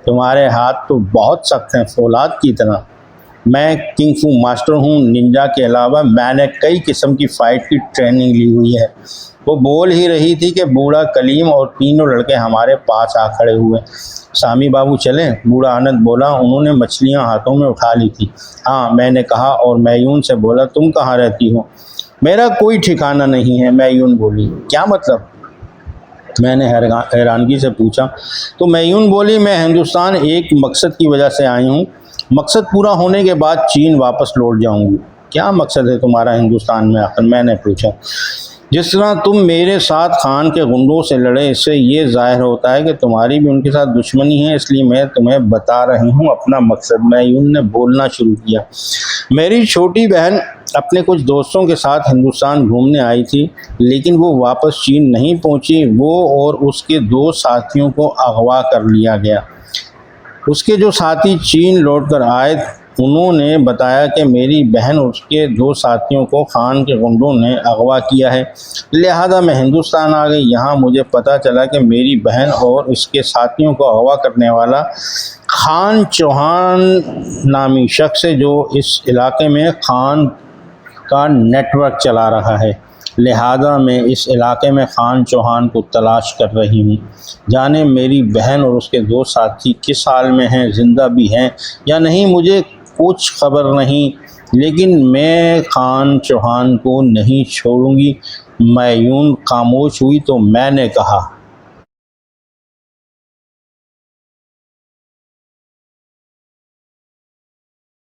तुम्हारे हाथ तो बहुत सख्त हैं, फौलाद की तरह। मैं किंग फू मास्टर हूँ। निंजा के अलावा मैंने कई किस्म की फ़ाइट की ट्रेनिंग ली हुई है। वो बोल ही रही थी कि बूढ़ा कलीम और तीनों लड़के हमारे पास आ खड़े हुए। सामी बाबू चलें? बूढ़ा आनंद बोला। उन्होंने मछलियाँ हाथों में उठा ली थी। हाँ, मैंने कहा और मैयून से बोला, तुम कहाँ रहती हो? मेरा कोई ठिकाना नहीं है, मैयून बोली। क्या मतलब? मैंने हैरानगी से पूछा। तो मैयून बोली, मैं हिंदुस्तान एक मकसद की वजह से आई हूँ। मकसद पूरा होने के बाद चीन वापस लौट जाऊंगी। क्या मकसद है तुम्हारा हिंदुस्तान में आकर? मैंने पूछा। जिस तरह तुम मेरे साथ खान के गुंडों से लड़े, इससे ये जाहिर होता है कि तुम्हारी भी उनके साथ दुश्मनी है, इसलिए मैं तुम्हें बता रही हूँ अपना मकसद। मैयून ने बोलना शुरू किया। मेरी छोटी बहन अपने कुछ दोस्तों के साथ हिंदुस्तान घूमने आई थी, लेकिन वो वापस चीन नहीं पहुंची। वो और उसके 2 साथियों को अगवा कर लिया गया। उसके जो साथी चीन लौटकर आए, उन्होंने बताया कि मेरी बहन और उसके 2 साथियों को खान के गुंडों ने अगवा किया है, लिहाजा मैं हिंदुस्तान आ गई। यहाँ मुझे पता चला कि मेरी बहन और इसके साथियों को अगवा करने वाला खान चौहान नामी शख्स है, जो इस इलाके में खान का नेटवर्क चला रहा है। लिहाजा मैं इस इलाके में खान चौहान को तलाश कर रही हूँ। जाने मेरी बहन और उसके 2 साथी किस हाल में हैं, जिंदा भी हैं या नहीं, मुझे कुछ खबर नहीं, लेकिन मैं खान चौहान को नहीं छोड़ूंगी। मैयून खामोश हुई तो मैंने कहा,